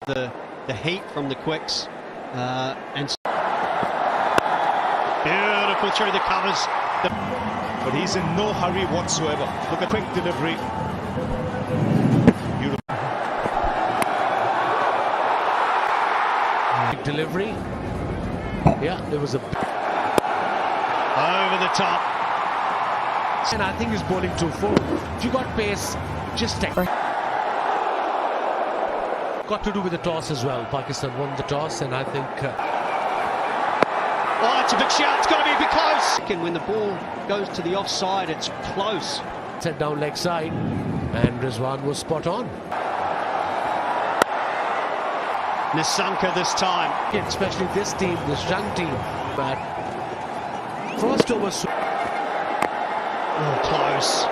the heat from the quicks and beautiful through the covers. But he's in no hurry whatsoever. Look at quick delivery. Beautiful. Delivery. Yeah, there was a over the top. And I think he's bowling too full. If you got pace, just take. Got to do with the toss as well. Pakistan won the toss, and I think. Oh, it's a big shot. It's got to be close. And when the ball goes to the offside, it's close. Set down leg side, and Rizwan was spot on. Nissanka this time. Especially this team, this young team. But first over. Oh, close.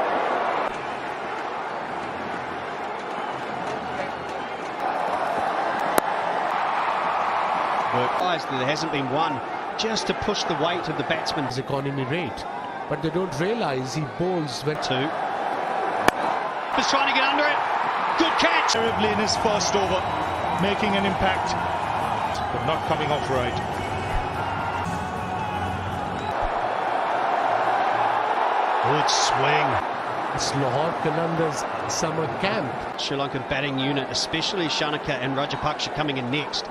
There hasn't been one just to push the weight of the batsman's economy rate, but they don't realize he bowls when two. He's trying to get under it. Good catch. Terribly in his first over, making an impact, but not coming off right. Good swing. It's Lahore Qalandar's summer camp. Sri Lankan batting unit, especially Shanaka and Rajapaksha coming in next.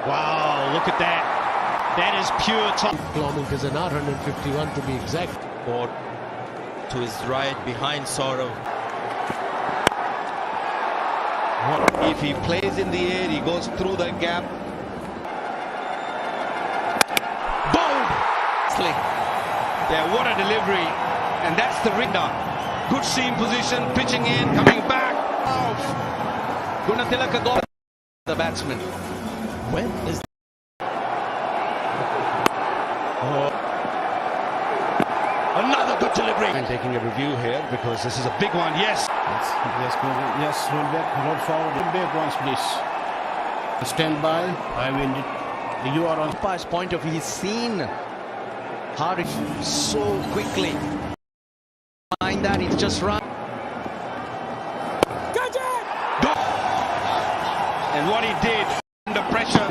Wow, look at that. That is pure top. Kilometers an hour, 151 to be exact. Or to his right behind Saurav. If he plays in the air, he goes through the gap. Boom! Slick. Yeah, what a delivery. And that's the winner. Good seam position, pitching in, coming back. Off. Gunatilaka got the batsman. When is another good delivery? I'm taking a review here because this is a big one. Yes. Yes, roll back, roll forward, roll back once, please. Stand by. I will. You are on. Umpire's point of view, he's seen how it so quickly. Mind that it's just run. Catch it! Go! And what he did under pressure.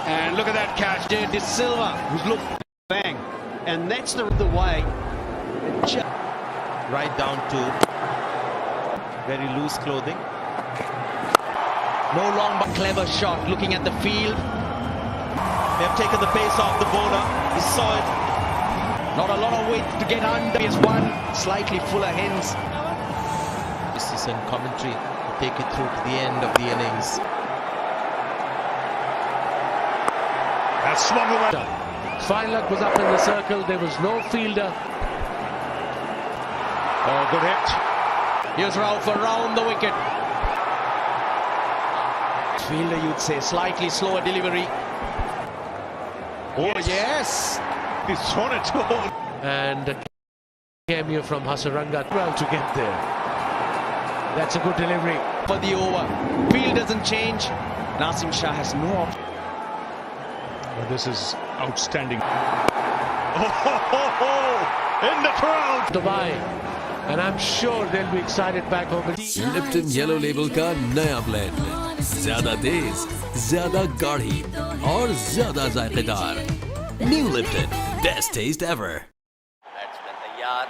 And look at that catch. De Silva, who's looked Bang. And that's the way. right down to very loose clothing. No long but clever shot. Looking at the field. They have taken the pace off the bowler. He saw it. Not a lot of weight to get under. He has one slightly fuller hands. This is in commentary to take it through to the end of the innings. That's swung away. Fine luck was up in the circle. There was no fielder. Oh, good hit. Here's Rauf around the wicket. Fielder, you'd say, slightly slower delivery. Oh, yes. He's thrown it to home. And a cameo from Hasaranga well to get there. That's a good delivery. For the over. Field doesn't change. Nasim Shah has no option. Well, this is outstanding. In the crowd. Dubai. And I'm sure they'll be excited back home. Lipton yellow label का नया blend, ज्यादा तेज, ज्यादा गाढ़ी और ज्यादा जायकेदार। New Lipton, best taste ever. Batsman तैयार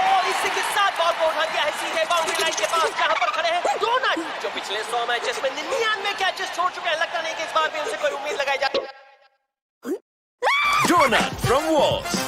और इसी के साथ बॉल को उठा दिया है सीधे बाउंड्री लाइन के पास, जहां पर खड़े हैं डोनाल्ड, जो पिछले 100 मैचेस में 99 कैचेस छोड़ चुके हैं। लगता नहीं कि इस बार भी उनसे कोई उम्मीद लगाई जाती। Donald from walls.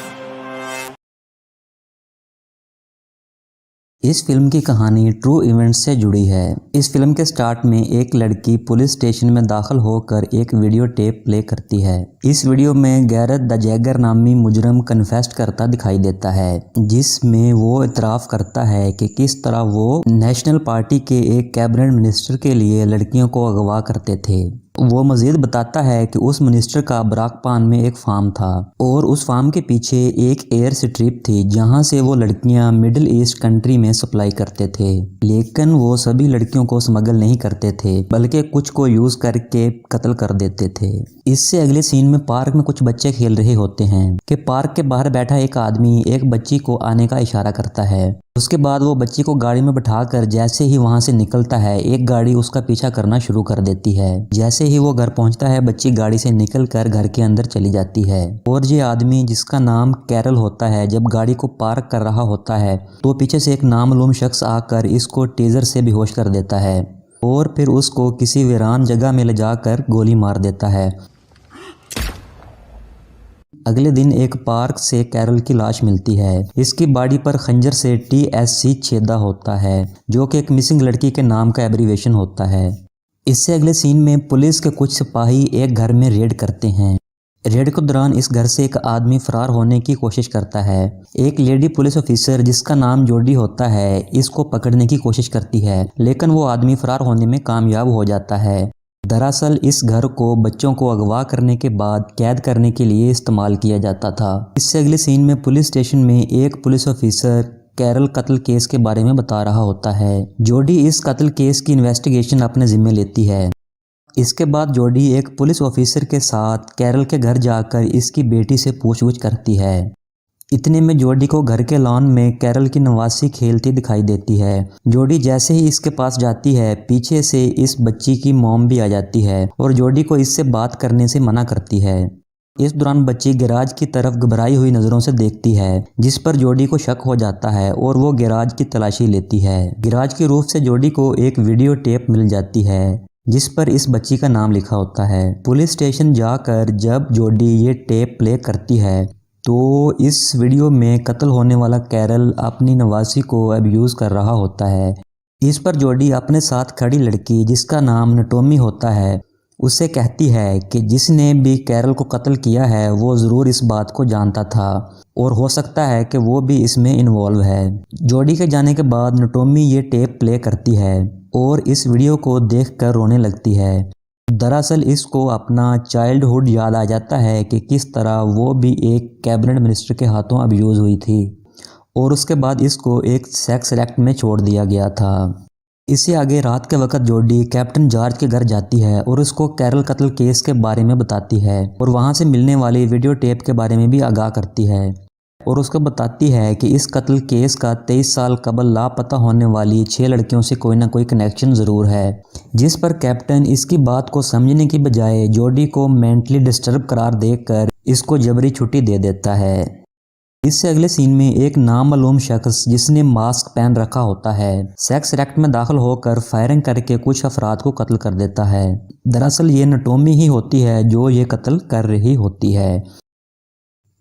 इस फिल्म की कहानी ट्रू इवेंट्स से जुड़ी है। इस फिल्म के स्टार्ट में एक लड़की पुलिस स्टेशन में दाखिल होकर एक वीडियो टेप प्ले करती है। इस वीडियो में गैरेथ द जैगर नामी मुजरम कन्फेस्ट करता दिखाई देता है, जिसमें वो इतराफ़ करता है कि किस तरह वो नेशनल पार्टी के एक कैबिनेट मिनिस्टर के लिए लड़कियों को अगवा करते थे। वो मजीद बताता है कि उस मिनिस्टर का बराकपान में एक फार्म था और उस फार्म के पीछे एक एयर स्ट्रिप थी जहां से वो लड़कियां मिडिल ईस्ट कंट्री में सप्लाई करते थे। लेकिन वो सभी लड़कियों को स्मगल नहीं करते थे, बल्कि कुछ को यूज करके कत्ल कर देते थे। इससे अगले सीन में पार्क में कुछ बच्चे खेल रहे होते हैं कि पार्क के बाहर बैठा एक आदमी एक बच्ची को आने का इशारा करता है। उसके बाद वो बच्ची को गाड़ी में बिठाकर जैसे ही वहां से निकलता है, एक गाड़ी उसका पीछा करना शुरू कर देती है। जैसे ही वो घर पहुंचता है, बच्ची गाड़ी से निकलकर घर के अंदर चली जाती है। और ये आदमी जिसका नाम कैरल होता है, जब गाड़ी को पार्क कर रहा होता है तो पीछे से एक नामालूम शख्स आकर इसको टेजर से बेहोश कर देता है और फिर उसको किसी वीरान जगह में ले जाकर गोली मार देता है। अगले दिन एक पार्क से कैरल की लाश मिलती है। इसकी बॉडी पर खंजर से TSC छेदा होता है, जो कि एक मिसिंग लड़की के नाम का एब्रीवेशन होता है। इससे अगले सीन में पुलिस के कुछ सिपाही एक घर में रेड करते हैं। रेड के दौरान इस घर से एक आदमी फरार होने की कोशिश करता है। एक लेडी पुलिस ऑफिसर जिसका नाम जोडी होता है, इसको पकड़ने की कोशिश करती है, लेकिन वो आदमी फरार होने में कामयाब हो जाता है। दरअसल इस घर को बच्चों को अगवा करने के बाद कैद करने के लिए इस्तेमाल किया जाता था। इससे अगले सीन में पुलिस स्टेशन में एक पुलिस ऑफिसर कैरल कत्ल केस के बारे में बता रहा होता है। जोडी इस कत्ल केस की इन्वेस्टिगेशन अपने जिम्मे लेती है। इसके बाद जोडी एक पुलिस ऑफिसर के साथ कैरल के घर जाकर इसकी बेटी से पूछताछ करती है। इतने में जोडी को घर के लॉन में कैरल की नवासी खेलती दिखाई देती है। जोडी जैसे ही इसके पास जाती है, पीछे से इस बच्ची की मॉम भी आ जाती है और जोडी को इससे बात करने से मना करती है। इस दौरान बच्ची गैराज की तरफ घबराई हुई नज़रों से देखती है, जिस पर जोडी को शक हो जाता है और वो गैराज की तलाशी लेती है। गैराज की रूफ से जोडी को एक वीडियो टेप मिल जाती है जिस पर इस बच्ची का नाम लिखा होता है। पुलिस स्टेशन जाकर जब जोडी ये टेप प्ले करती है तो इस वीडियो में कत्ल होने वाला कैरल अपनी नवासी को अब्यूज़ कर रहा होता है। इस पर जोडी अपने साथ खड़ी लड़की जिसका नाम नटोमी होता है उससे कहती है कि जिसने भी कैरल को कत्ल किया है वो ज़रूर इस बात को जानता था और हो सकता है कि वो भी इसमें इन्वॉल्व है। जोडी के जाने के बाद नटोमी ये टेप प्ले करती है और इस वीडियो को देखकर रोने लगती है। दरअसल इसको अपना चाइल्डहुड याद आ जाता है कि किस तरह वो भी एक कैबिनेट मिनिस्टर के हाथों अब्यूज़ हुई थी और उसके बाद इसको एक सेक्स एक्ट में छोड़ दिया गया था। इससे आगे रात के वक्त जोडी कैप्टन जॉर्ज के घर जाती है और उसको कैरल कत्ल केस के बारे में बताती है और वहाँ से मिलने वाली वीडियो टेप के बारे में भी आगाह करती है और उसको बताती है कि इस कत्ल केस का 23 साल कबल लापता होने वाली 6 लड़कियों से कोई ना कोई कनेक्शन ज़रूर है। जिस पर कैप्टन इसकी बात को समझने की बजाय जोडी को मेंटली डिस्टर्ब करार देकर इसको जबरी छुट्टी दे देता है। इससे अगले सीन में एक नामालूम शख्स जिसने मास्क पहन रखा होता है सेक्स एक्ट में दाखिल होकर फायरिंग करके कुछ अफराद को कत्ल कर देता है। दरअसल ये नटोमी ही होती है जो ये कत्ल कर रही होती है।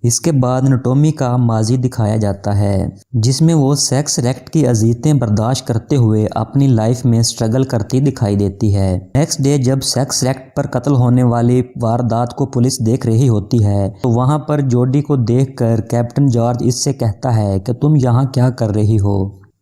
इसके बाद नटोमी का माजी दिखाया जाता है जिसमें वो सेक्स एक्ट की अजीतें बर्दाश्त करते हुए अपनी लाइफ में स्ट्रगल करती दिखाई देती है। नेक्स्ट डे जब सेक्स एक्ट पर कत्ल होने वाली वारदात को पुलिस देख रही होती है तो वहां पर जोडी को देखकर कैप्टन जॉर्ज इससे कहता है कि तुम यहाँ क्या कर रही हो।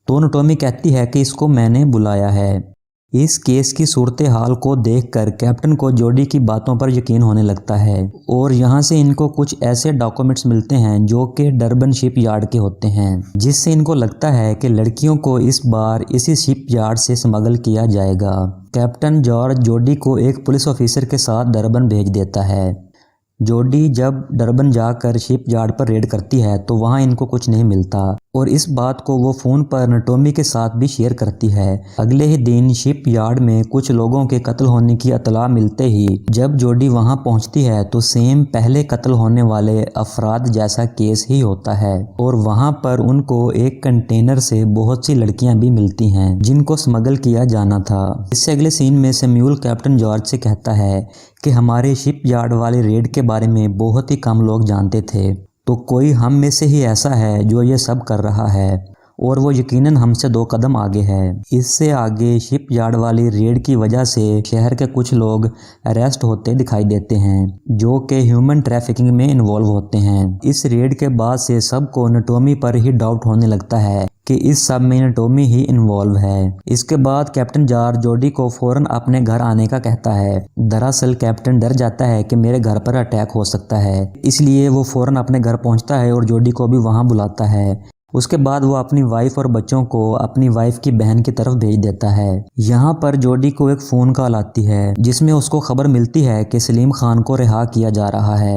तो नटोमी कहती है कि इसको मैंने बुलाया है। इस केस की सूरत हाल को देखकर कैप्टन को जोडी की बातों पर यकीन होने लगता है और यहाँ से इनको कुछ ऐसे डॉक्यूमेंट्स मिलते हैं जो कि डरबन शिप यार्ड के होते हैं, जिससे इनको लगता है कि लड़कियों को इस बार इसी शिप यार्ड से स्मगल किया जाएगा। कैप्टन जॉर्ज जोडी को एक पुलिस ऑफिसर के साथ डरबन भेज देता है। जोडी जब डरबन जाकर शिप यार्ड पर रेड करती है तो वहां इनको कुछ नहीं मिलता और इस बात को वो फ़ोन पर नटोमी के साथ भी शेयर करती है। अगले ही दिन शिप यार्ड में कुछ लोगों के कत्ल होने की इत्तला मिलते ही जब जोडी वहां पहुंचती है तो सेम पहले कत्ल होने वाले अफराद जैसा केस ही होता है और वहां पर उनको एक कंटेनर से बहुत सी लड़कियां भी मिलती हैं जिनको स्मगल किया जाना था। इससे अगले सीन में सैम्यूल कैप्टन जॉर्ज से कहता है कि हमारे शिप यार्ड वाले रेड के बारे में बहुत ही कम लोग जानते थे, तो कोई हम में से ही ऐसा है जो ये सब कर रहा है और वो यकीनन हमसे 2 कदम आगे है। इससे आगे शिप यार्ड वाली रेड की वजह से शहर के कुछ लोग अरेस्ट होते दिखाई देते हैं जो कि ह्यूमन ट्रैफिकिंग में इन्वॉल्व होते हैं। इस रेड के बाद से सबको नटोमी पर ही डाउट होने लगता है कि इस सब में नटोमी ही इन्वॉल्व है। इसके बाद कैप्टन जॉर्ज जोडी को फौरन अपने घर आने का कहता है। दरअसल कैप्टन डर जाता है कि मेरे घर पर अटैक हो सकता है, इसलिए वो फौरन अपने घर पहुंचता है और जोडी को भी वहां बुलाता है। उसके बाद वो अपनी वाइफ और बच्चों को अपनी वाइफ की बहन की तरफ भेज देता है। यहाँ पर जोडी को एक फ़ोन कॉल आती है जिसमें उसको खबर मिलती है कि सलीम खान को रिहा किया जा रहा है।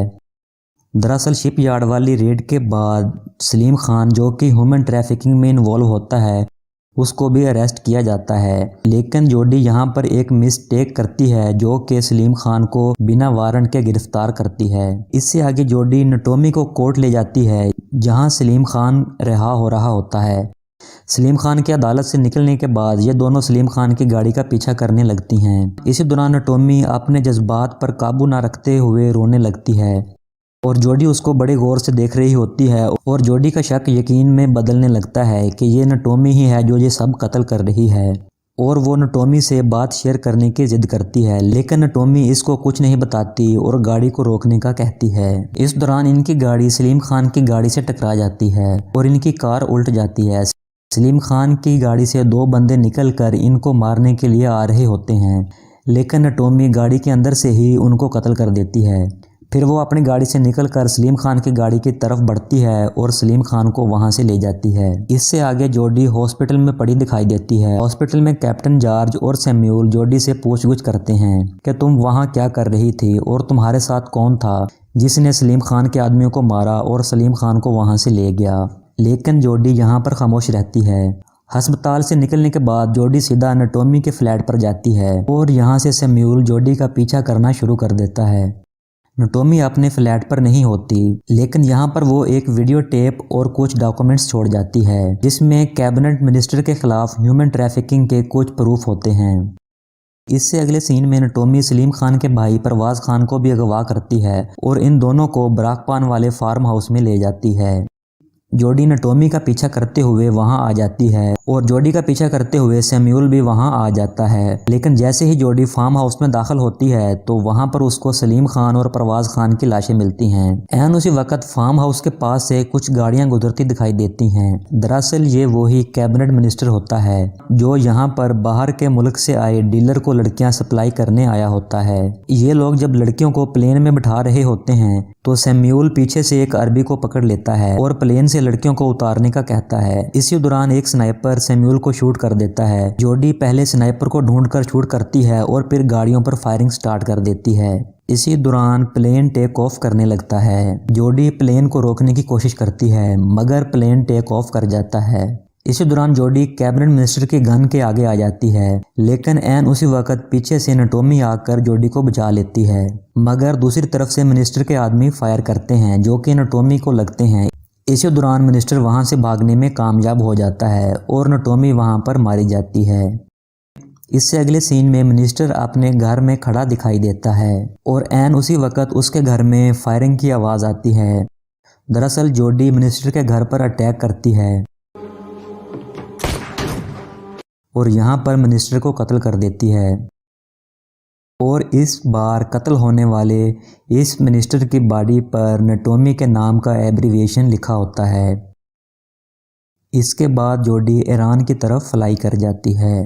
दरअसल शिप यार्ड वाली रेड के बाद सलीम खान, जो कि ह्यूमन ट्रैफिकिंग में इन्वॉल्व होता है, उसको भी अरेस्ट किया जाता है। लेकिन जोडी यहाँ पर एक मिस्टेक करती है जो कि सलीम खान को बिना वारंट के गिरफ्तार करती है। इससे आगे जोडी नटोमी को कोर्ट ले जाती है जहाँ सलीम खान रिहा हो रहा होता है। सलीम खान की अदालत से निकलने के बाद ये दोनों सलीम खान की गाड़ी का पीछा करने लगती हैं। इसी दौरान नटोमी अपने जज्बात पर काबू ना रखते हुए रोने लगती है और जोडी उसको बड़े गौर से देख रही होती है और जोडी का शक यकीन में बदलने लगता है कि ये नटोमी ही है जो ये सब कत्ल कर रही है और वो नटोमी से बात शेयर करने की जिद करती है। लेकिन नटोमी इसको कुछ नहीं बताती और गाड़ी को रोकने का कहती है। इस दौरान इनकी गाड़ी सलीम खान की गाड़ी से टकरा जाती है और इनकी कार उल्ट जाती है। सलीम खान की गाड़ी से दो बंदे निकलकर इनको मारने के लिए आ रहे होते हैं, लेकिन नटोमी गाड़ी के अंदर से ही उनको कत्ल कर देती है। फिर वो अपनी गाड़ी से निकलकर सलीम खान की गाड़ी की तरफ बढ़ती है और सलीम खान को वहां से ले जाती है। इससे आगे जोडी हॉस्पिटल में पड़ी दिखाई देती है। हॉस्पिटल में कैप्टन जॉर्ज और सैम्यूल जोडी से पूछगछ करते हैं कि तुम वहां क्या कर रही थी और तुम्हारे साथ कौन था जिसने सलीम खान के आदमियों को मारा और सलीम खान को वहां से ले गया। लेकिन जोडी यहाँ पर खामोश रहती है। अस्पताल से निकलने के बाद जोडी सीधा नटोमी के फ्लैट पर जाती है और यहाँ से सैम्यूल जोडी का पीछा करना शुरू कर देता है। नटोमी अपने फ्लैट पर नहीं होती, लेकिन यहाँ पर वो एक वीडियो टेप और कुछ डॉक्यूमेंट्स छोड़ जाती है जिसमें कैबिनेट मिनिस्टर के खिलाफ ह्यूमन ट्रैफिकिंग के कुछ प्रूफ होते हैं। इससे अगले सीन में नटोमी सलीम खान के भाई परवाज खान को भी अगवा करती है और इन दोनों को बराकपान वाले फार्म हाउस में ले जाती है। जोडी नटोमी का पीछा करते हुए वहां आ जाती है और जोडी का पीछा करते हुए सैम्यूल भी वहां आ जाता है। लेकिन जैसे ही जोडी फार्म हाउस में दाखिल होती है तो वहां पर उसको सलीम खान और परवाज खान की लाशें मिलती हैं। एन उसी वक्त फार्म हाउस के पास से कुछ गाड़ियां गुजरती दिखाई देती हैं। दरअसल ये वही कैबिनेट मिनिस्टर होता है जो यहाँ पर बाहर के मुल्क से आए डीलर को लड़कियां सप्लाई करने आया होता है। ये लोग जब लड़कियों को प्लेन में बिठा रहे होते हैं तो सैम्यूल पीछे से एक अरबी को पकड़ लेता है और प्लेन से लड़कियों को उतारने का कहता है। इसी दौरान एक स्नाइपर सैम्यूल को शूट कर देता है। जोडी पहले स्नाइपर को ढूंढकर शूट करती है और फिर गाड़ियों पर फायरिंग स्टार्ट कर देती है। इसी दौरान प्लेन टेक ऑफ करने लगता है। जोडी प्लेन को रोकने की कोशिश करती है मगर प्लेन टेक ऑफ कर जाता है। इसी दौरान जोडी कैबिनेट मिनिस्टर के गन के आगे आ जाती है, लेकिन एन उसी वक्त पीछे से नटोमी आकर जोडी को बचा लेती है। मगर दूसरी तरफ से मिनिस्टर के आदमी फायर करते हैं जो कि नटोमी को लगते हैं। इसी दौरान मिनिस्टर वहां से भागने में कामयाब हो जाता है और नटोमी वहां पर मारी जाती है। इससे अगले सीन में मिनिस्टर अपने घर में खड़ा दिखाई देता है और एन उसी वक्त उसके घर में फायरिंग की आवाज आती है। दरअसल जोडी मिनिस्टर के घर पर अटैक करती है और यहाँ पर मिनिस्टर को कत्ल कर देती है और इस बार कत्ल होने वाले इस मिनिस्टर की बॉडी पर नटोमी के नाम का एब्रीविएशन लिखा होता है। इसके बाद जोडी ईरान की तरफ फ्लाई कर जाती है।